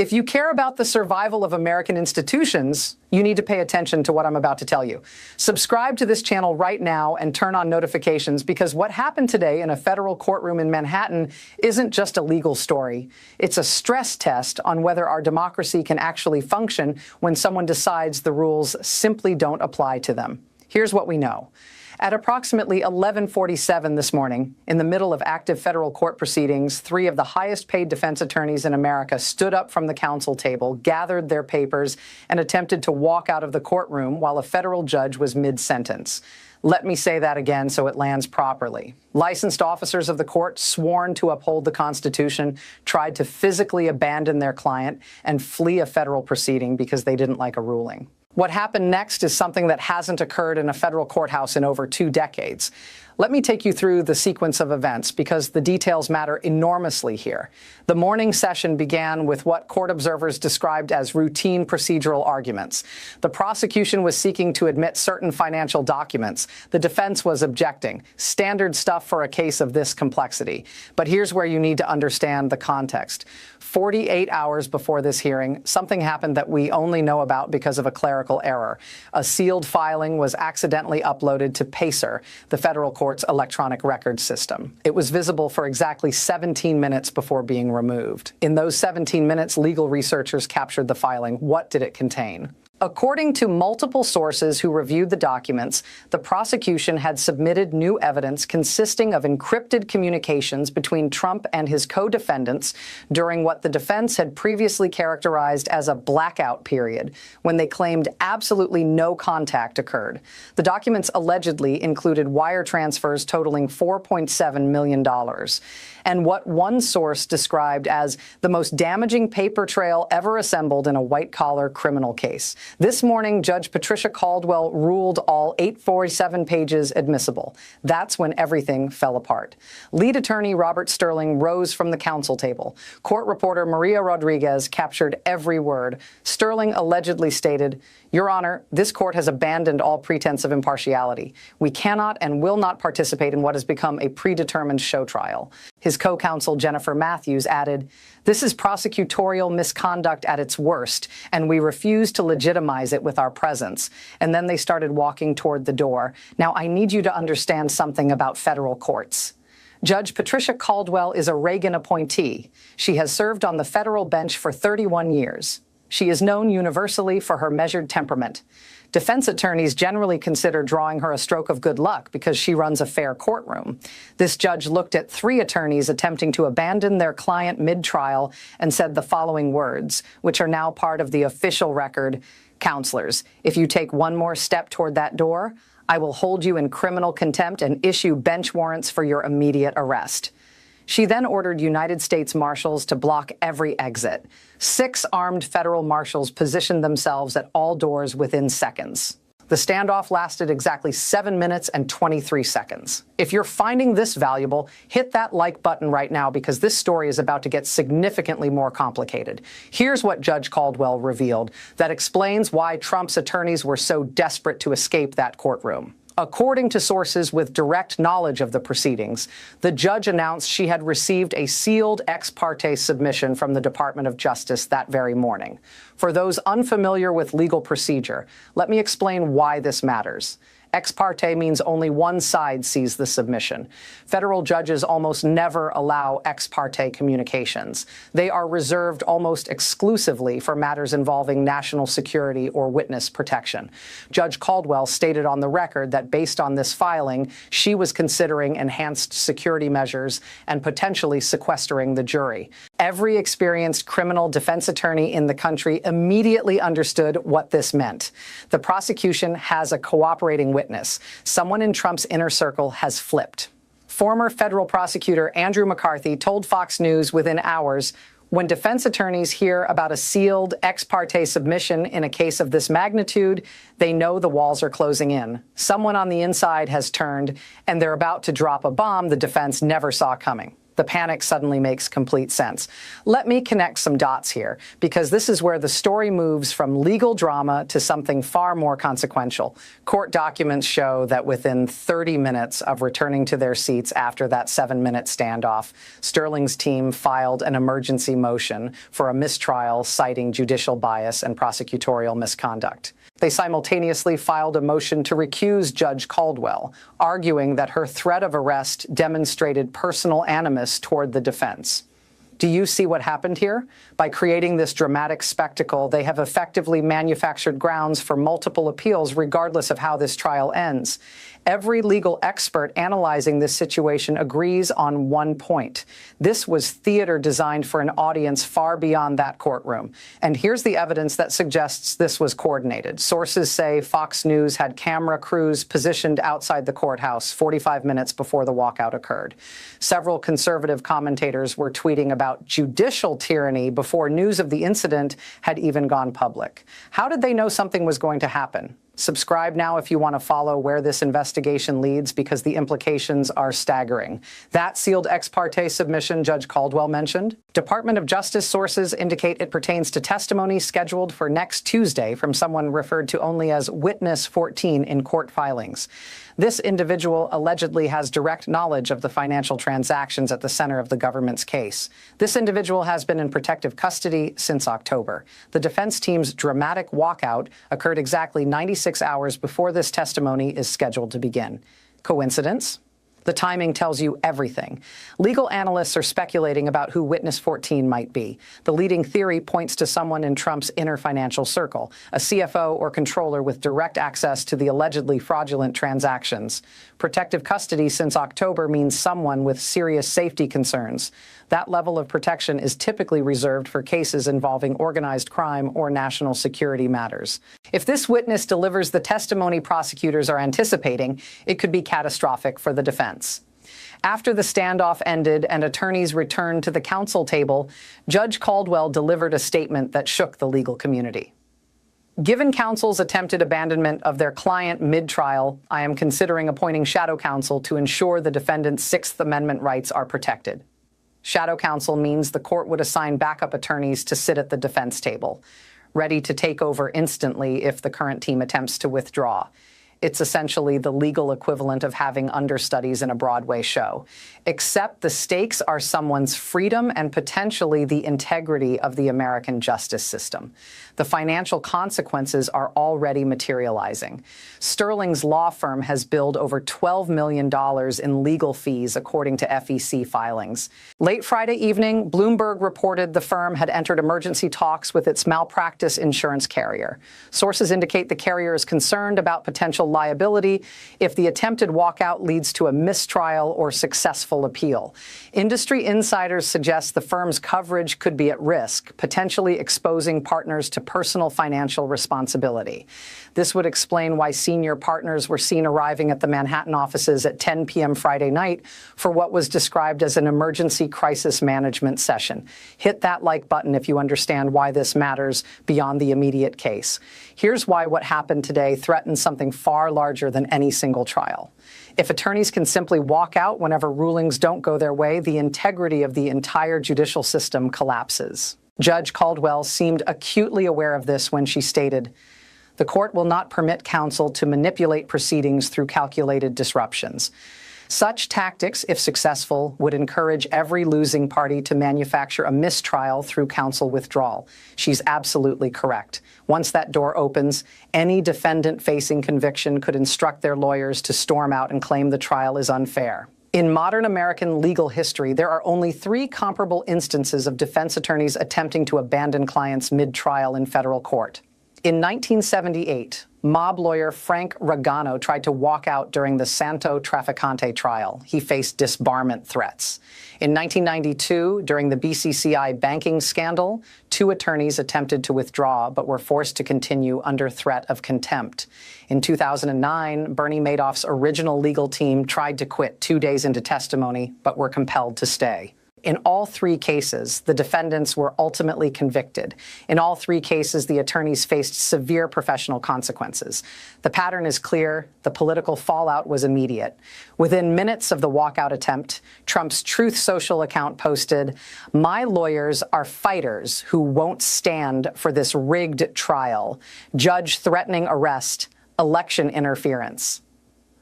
If you care about the survival of American institutions, you need to pay attention to what I'm about to tell you. Subscribe to this channel right now and turn on notifications, because what happened today in a federal courtroom in Manhattan isn't just a legal story. It's a stress test on whether our democracy can actually function when someone decides the rules simply don't apply to them. Here's what we know. At approximately 11:47 this morning, in the middle of active federal court proceedings, three of the highest-paid defense attorneys in America stood up from the counsel table, gathered their papers, and attempted to walk out of the courtroom while a federal judge was mid-sentence. Let me say that again so it lands properly. Licensed officers of the court, sworn to uphold the Constitution, tried to physically abandon their client and flee a federal proceeding because they didn't like a ruling. What happened next is something that hasn't occurred in a federal courthouse in over 2 decades. Let me take you through the sequence of events, because the details matter enormously here. The morning session began with what court observers described as routine procedural arguments. The prosecution was seeking to admit certain financial documents. The defense was objecting. Standard stuff for a case of this complexity. But here's where you need to understand the context. 48 hours before this hearing, something happened that we only know about because of a clerical error. A sealed filing was accidentally uploaded to PACER, the federal court's electronic records system. It was visible for exactly 17 minutes before being removed. In those 17 minutes, legal researchers captured the filing. What did it contain? According to multiple sources who reviewed the documents, the prosecution had submitted new evidence consisting of encrypted communications between Trump and his co-defendants during what the defense had previously characterized as a blackout period, when they claimed absolutely no contact occurred. The documents allegedly included wire transfers totaling $4.7 million, and what one source described as the most damaging paper trail ever assembled in a white-collar criminal case. This morning, Judge Patricia Caldwell ruled all 847 pages admissible. That's when everything fell apart. Lead attorney Robert Sterling rose from the counsel table. Court reporter Maria Rodriguez captured every word. Sterling allegedly stated, "Your Honor, this court has abandoned all pretense of impartiality. We cannot and will not participate in what has become a predetermined show trial." His co-counsel Jennifer Matthews added, "This is prosecutorial misconduct at its worst, and we refuse to legitimize it with our presence." And then they started walking toward the door. Now, I need you to understand something about federal courts. Judge Patricia Caldwell is a Reagan appointee. She has served on the federal bench for 31 years. She is known universally for her measured temperament. Defense attorneys generally consider drawing her a stroke of good luck because she runs a fair courtroom. This judge looked at 3 attorneys attempting to abandon their client mid-trial and said the following words, which are now part of the official record: "Counselors, if you take one more step toward that door, I will hold you in criminal contempt and issue bench warrants for your immediate arrest." She then ordered United States Marshals to block every exit. 6 armed federal marshals positioned themselves at all doors within seconds. The standoff lasted exactly 7 minutes and 23 seconds. If you're finding this valuable, hit that like button right now, because this story is about to get significantly more complicated. Here's what Judge Caldwell revealed that explains why Trump's attorneys were so desperate to escape that courtroom. According to sources with direct knowledge of the proceedings, the judge announced she had received a sealed ex parte submission from the Department of Justice that very morning. For those unfamiliar with legal procedure, let me explain why this matters. Ex parte means only one side sees the submission. Federal judges almost never allow ex parte communications. They are reserved almost exclusively for matters involving national security or witness protection. Judge Caldwell stated on the record that based on this filing, she was considering enhanced security measures and potentially sequestering the jury. Every experienced criminal defense attorney in the country immediately understood what this meant. The prosecution has a cooperating witness. Someone in Trump's inner circle has flipped. Former federal prosecutor Andrew McCarthy told Fox News within hours, "When defense attorneys hear about a sealed ex parte submission in a case of this magnitude, they know the walls are closing in. Someone on the inside has turned, and they're about to drop a bomb the defense never saw coming." The panic suddenly makes complete sense. Let me connect some dots here, because this is where the story moves from legal drama to something far more consequential. Court documents show that within 30 minutes of returning to their seats after that 7-minute standoff, Sterling's team filed an emergency motion for a mistrial citing judicial bias and prosecutorial misconduct. They simultaneously filed a motion to recuse Judge Caldwell, arguing that her threat of arrest demonstrated personal animus toward the defense. Do you see what happened here? By creating this dramatic spectacle, they have effectively manufactured grounds for multiple appeals regardless of how this trial ends. Every legal expert analyzing this situation agrees on one point. This was theater designed for an audience far beyond that courtroom. And here's the evidence that suggests this was coordinated. Sources say Fox News had camera crews positioned outside the courthouse 45 minutes before the walkout occurred. Several conservative commentators were tweeting about judicial tyranny before news of the incident had even gone public. How did they know something was going to happen? Subscribe now if you want to follow where this investigation leads, because the implications are staggering. That sealed ex parte submission Judge Caldwell mentioned. Department of Justice sources indicate it pertains to testimony scheduled for next Tuesday from someone referred to only as Witness 14 in court filings. This individual allegedly has direct knowledge of the financial transactions at the center of the government's case. This individual has been in protective custody since October. The defense team's dramatic walkout occurred exactly 96 hours before this testimony is scheduled to begin. Coincidence? The timing tells you everything. Legal analysts are speculating about who Witness 14 might be. The leading theory points to someone in Trump's inner financial circle, a CFO or controller with direct access to the allegedly fraudulent transactions. Protective custody since October means someone with serious safety concerns. That level of protection is typically reserved for cases involving organized crime or national security matters. If this witness delivers the testimony prosecutors are anticipating, it could be catastrophic for the defense. After the standoff ended and attorneys returned to the counsel table, Judge Caldwell delivered a statement that shook the legal community. Given counsel's attempted abandonment of their client mid-trial, I am considering appointing shadow counsel to ensure the defendant's Sixth Amendment rights are protected. Shadow counsel means the court would assign backup attorneys to sit at the defense table, ready to take over instantly if the current team attempts to withdraw. It's essentially the legal equivalent of having understudies in a Broadway show, except the stakes are someone's freedom and potentially the integrity of the American justice system. The financial consequences are already materializing. Sterling's law firm has billed over $12 million in legal fees, according to FEC filings. Late Friday evening, Bloomberg reported the firm had entered emergency talks with its malpractice insurance carrier. Sources indicate the carrier is concerned about potential liability if the attempted walkout leads to a mistrial or successful appeal. Industry insiders suggest the firm's coverage could be at risk, potentially exposing partners to personal financial responsibility. This would explain why senior partners were seen arriving at the Manhattan offices at 10 p.m. Friday night for what was described as an emergency crisis management session. Hit that like button if you understand why this matters beyond the immediate case. Here's why what happened today threatens something far larger than any single trial. If attorneys can simply walk out whenever rulings don't go their way, the integrity of the entire judicial system collapses. Judge Caldwell seemed acutely aware of this when she stated, "The court will not permit counsel to manipulate proceedings through calculated disruptions. Such tactics, if successful, would encourage every losing party to manufacture a mistrial through counsel withdrawal." She's absolutely correct. Once that door opens, any defendant facing conviction could instruct their lawyers to storm out and claim the trial is unfair. In modern American legal history, there are only 3 comparable instances of defense attorneys attempting to abandon clients mid-trial in federal court. In 1978, mob lawyer Frank Ragano tried to walk out during the Santo Trafficante trial. He faced disbarment threats. In 1992, during the BCCI banking scandal, 2 attorneys attempted to withdraw but were forced to continue under threat of contempt. In 2009, Bernie Madoff's original legal team tried to quit 2 days into testimony but were compelled to stay. In all three cases, the defendants were ultimately convicted. In all three cases, the attorneys faced severe professional consequences. The pattern is clear. The political fallout was immediate. Within minutes of the walkout attempt, Trump's Truth Social account posted, "My lawyers are fighters who won't stand for this rigged trial. Judge threatening arrest, election interference."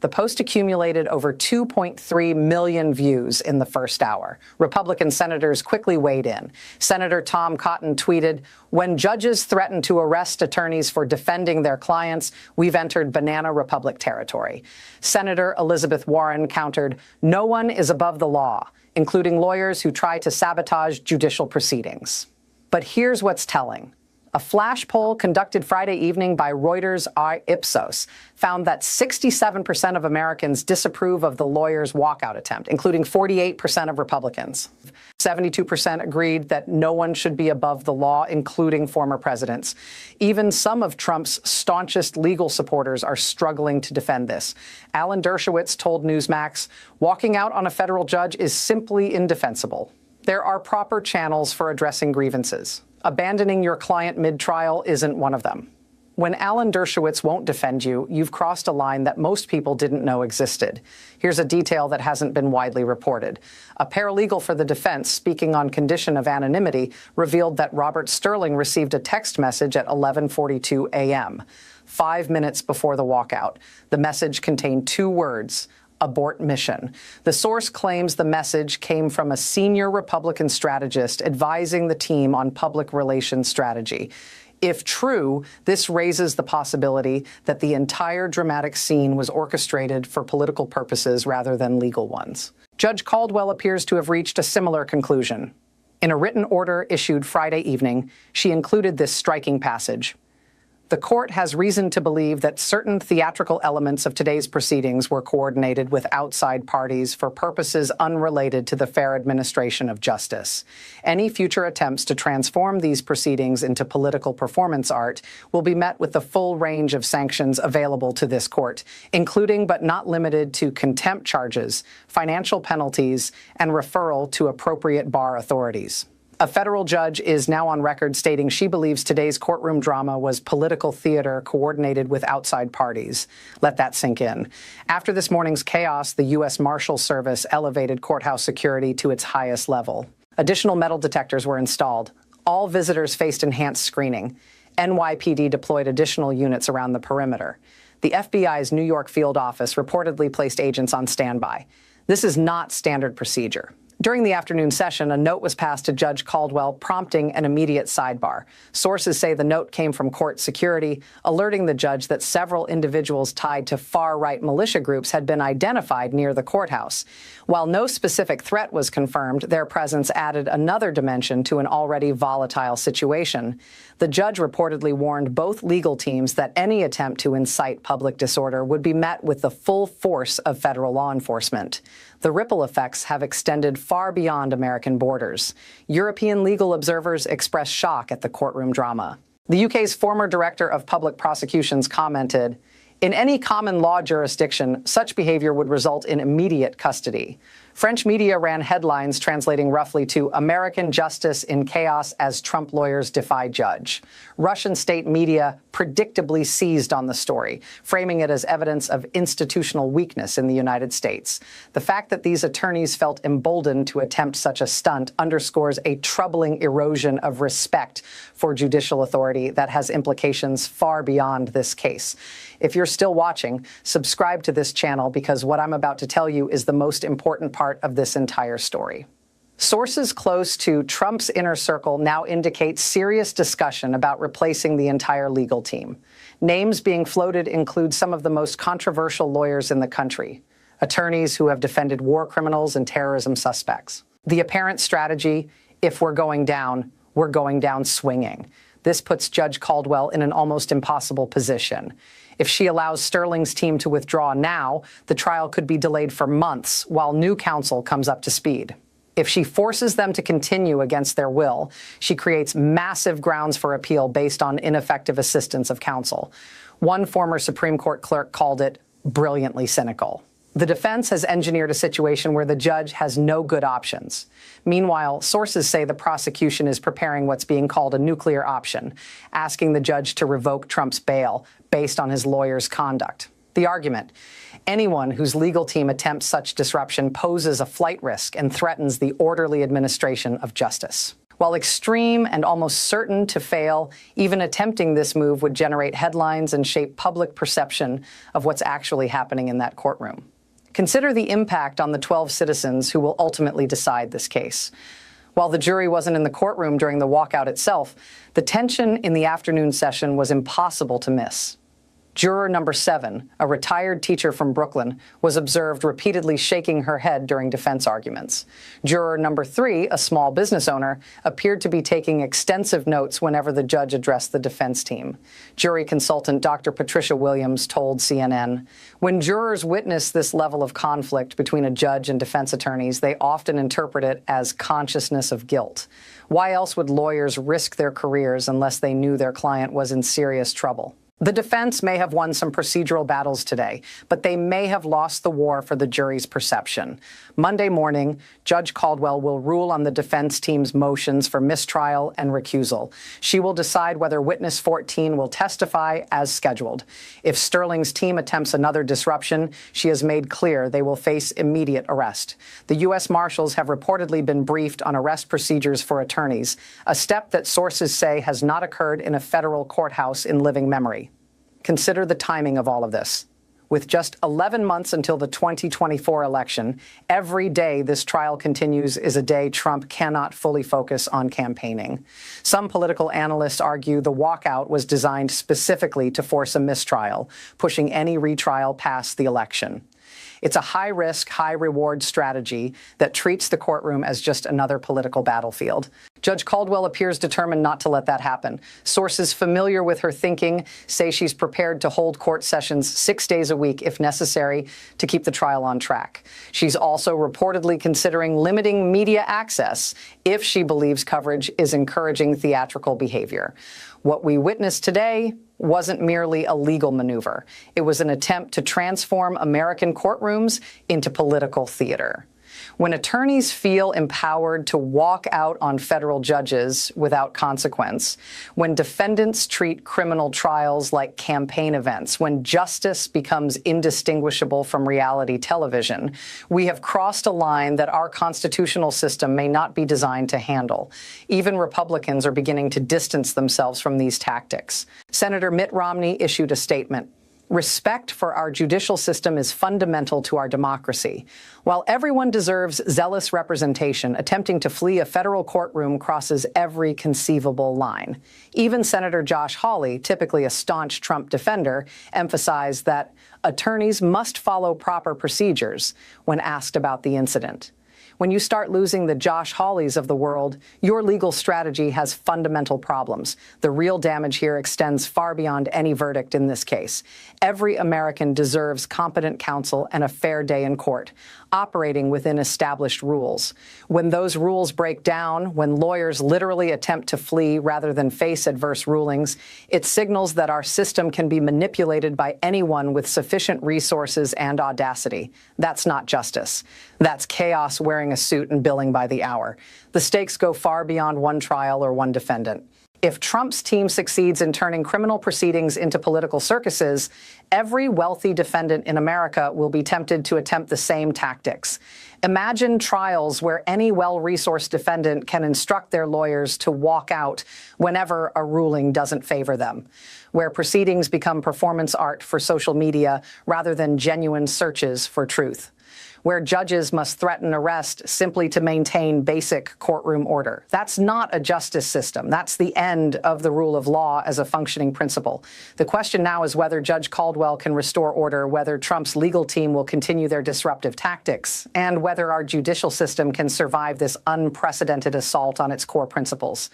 The post accumulated over 2.3 million views in the first hour. Republican senators quickly weighed in. Senator Tom Cotton tweeted, "When judges threaten to arrest attorneys for defending their clients, we've entered banana republic territory." Senator Elizabeth Warren countered, "No one is above the law, including lawyers who try to sabotage judicial proceedings." But here's what's telling. A flash poll conducted Friday evening by Reuters Ipsos found that 67% of Americans disapprove of the lawyers' walkout attempt, including 48% of Republicans. 72% agreed that no one should be above the law, including former presidents. Even some of Trump's staunchest legal supporters are struggling to defend this. Alan Dershowitz told Newsmax, "Walking out on a federal judge is simply indefensible. There are proper channels for addressing grievances. Abandoning your client mid-trial isn't one of them." When Alan Dershowitz won't defend you, you've crossed a line that most people didn't know existed. Here's a detail that hasn't been widely reported. A paralegal for the defense, speaking on condition of anonymity, revealed that Robert Sterling received a text message at 11:42 a.m., 5 minutes before the walkout. The message contained two words: Abort Mission. The source claims the message came from a senior Republican strategist advising the team on public relations strategy. If true, this raises the possibility that the entire dramatic scene was orchestrated for political purposes rather than legal ones. Judge Caldwell appears to have reached a similar conclusion. In a written order issued Friday evening, she included this striking passage. "The court has reason to believe that certain theatrical elements of today's proceedings were coordinated with outside parties for purposes unrelated to the fair administration of justice. Any future attempts to transform these proceedings into political performance art will be met with the full range of sanctions available to this court, including but not limited to contempt charges, financial penalties, and referral to appropriate bar authorities." A federal judge is now on record stating she believes today's courtroom drama was political theater coordinated with outside parties. Let that sink in. After this morning's chaos, the U.S. Marshals Service elevated courthouse security to its highest level. Additional metal detectors were installed. All visitors faced enhanced screening. NYPD deployed additional units around the perimeter. The FBI's New York field office reportedly placed agents on standby. This is not standard procedure. During the afternoon session, a note was passed to Judge Caldwell prompting an immediate sidebar. Sources say the note came from court security, alerting the judge that several individuals tied to far-right militia groups had been identified near the courthouse. While no specific threat was confirmed, their presence added another dimension to an already volatile situation. The judge reportedly warned both legal teams that any attempt to incite public disorder would be met with the full force of federal law enforcement. The ripple effects have extended far beyond American borders. European legal observers express shock at the courtroom drama. The UK's former director of public prosecutions commented, "In any common law jurisdiction, such behavior would result in immediate custody." French media ran headlines translating roughly to "American justice in chaos as Trump lawyers defy judge." Russian state media predictably seized on the story, framing it as evidence of institutional weakness in the United States. The fact that these attorneys felt emboldened to attempt such a stunt underscores a troubling erosion of respect for judicial authority that has implications far beyond this case. If you're still watching, subscribe to this channel because what I'm about to tell you is the most important part of this entire story. Sources close to Trump's inner circle now indicate serious discussion about replacing the entire legal team. Names being floated include some of the most controversial lawyers in the country, attorneys who have defended war criminals and terrorism suspects. The apparent strategy, if we're going down swinging. This puts Judge Caldwell in an almost impossible position. If she allows Sterling's team to withdraw now, the trial could be delayed for months while new counsel comes up to speed. If she forces them to continue against their will, she creates massive grounds for appeal based on ineffective assistance of counsel. One former Supreme Court clerk called it brilliantly cynical. The defense has engineered a situation where the judge has no good options. Meanwhile, sources say the prosecution is preparing what's being called a nuclear option, asking the judge to revoke Trump's bail based on his lawyer's conduct. The argument: anyone whose legal team attempts such disruption poses a flight risk and threatens the orderly administration of justice. While extreme and almost certain to fail, even attempting this move would generate headlines and shape public perception of what's actually happening in that courtroom. Consider the impact on the 12 citizens who will ultimately decide this case. While the jury wasn't in the courtroom during the walkout itself, the tension in the afternoon session was impossible to miss. Juror number 7, a retired teacher from Brooklyn, was observed repeatedly shaking her head during defense arguments. Juror number 3, a small business owner, appeared to be taking extensive notes whenever the judge addressed the defense team. Jury consultant Dr. Patricia Williams told CNN, "When jurors witness this level of conflict between a judge and defense attorneys, they often interpret it as consciousness of guilt. Why else would lawyers risk their careers unless they knew their client was in serious trouble?" The defense may have won some procedural battles today, but they may have lost the war for the jury's perception. Monday morning, Judge Caldwell will rule on the defense team's motions for mistrial and recusal. She will decide whether witness 14 will testify as scheduled. If Sterling's team attempts another disruption, she has made clear they will face immediate arrest. The U.S. Marshals have reportedly been briefed on arrest procedures for attorneys, a step that sources say has not occurred in a federal courthouse in living memory. Consider the timing of all of this. With just 11 months until the 2024 election, every day this trial continues is a day Trump cannot fully focus on campaigning. Some political analysts argue the walkout was designed specifically to force a mistrial, pushing any retrial past the election. It's a high-risk, high-reward strategy that treats the courtroom as just another political battlefield. Judge Caldwell appears determined not to let that happen. Sources familiar with her thinking say she's prepared to hold court sessions 6 days a week if necessary to keep the trial on track. She's also reportedly considering limiting media access if she believes coverage is encouraging theatrical behavior. What we witnessed today wasn't merely a legal maneuver. It was an attempt to transform American courtrooms into political theater. When attorneys feel empowered to walk out on federal judges without consequence, when defendants treat criminal trials like campaign events, when justice becomes indistinguishable from reality television, we have crossed a line that our constitutional system may not be designed to handle. Even Republicans are beginning to distance themselves from these tactics. Senator Mitt Romney issued a statement. Respect for our judicial system is fundamental to our democracy. While everyone deserves zealous representation, attempting to flee a federal courtroom crosses every conceivable line. Even Senator Josh Hawley, typically a staunch Trump defender, emphasized that attorneys must follow proper procedures when asked about the incident. When you start losing the Josh Hawleys of the world, your legal strategy has fundamental problems. The real damage here extends far beyond any verdict in this case. Every American deserves competent counsel and a fair day in court, operating within established rules. When those rules break down, when lawyers literally attempt to flee rather than face adverse rulings, it signals that our system can be manipulated by anyone with sufficient resources and audacity. That's not justice. That's chaos wearing a suit and billing by the hour. The stakes go far beyond one trial or one defendant. If Trump's team succeeds in turning criminal proceedings into political circuses, every wealthy defendant in America will be tempted to attempt the same tactics. Imagine trials where any well-resourced defendant can instruct their lawyers to walk out whenever a ruling doesn't favor them, where proceedings become performance art for social media rather than genuine searches for truth, where judges must threaten arrest simply to maintain basic courtroom order. That's not a justice system. That's the end of the rule of law as a functioning principle. The question now is whether Judge Caldwell can restore order, whether Trump's legal team will continue their disruptive tactics, and whether our judicial system can survive this unprecedented assault on its core principles.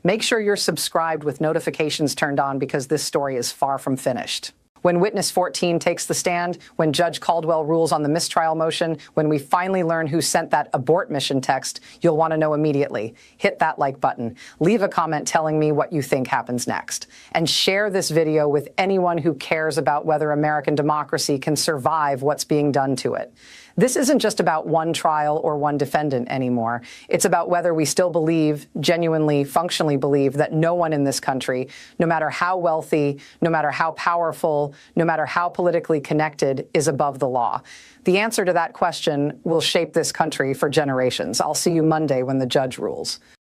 Make sure you're subscribed with notifications turned on because this story is far from finished. When witness 14 takes the stand, when Judge Caldwell rules on the mistrial motion, when we finally learn who sent that abort mission text, you'll want to know immediately. Hit that like button. Leave a comment telling me what you think happens next. And share this video with anyone who cares about whether American democracy can survive what's being done to it. This isn't just about one trial or one defendant anymore. It's about whether we still believe, genuinely, functionally believe, that no one in this country, no matter how wealthy, no matter how powerful, no matter how politically connected, is above the law. The answer to that question will shape this country for generations. I'll see you Monday when the judge rules.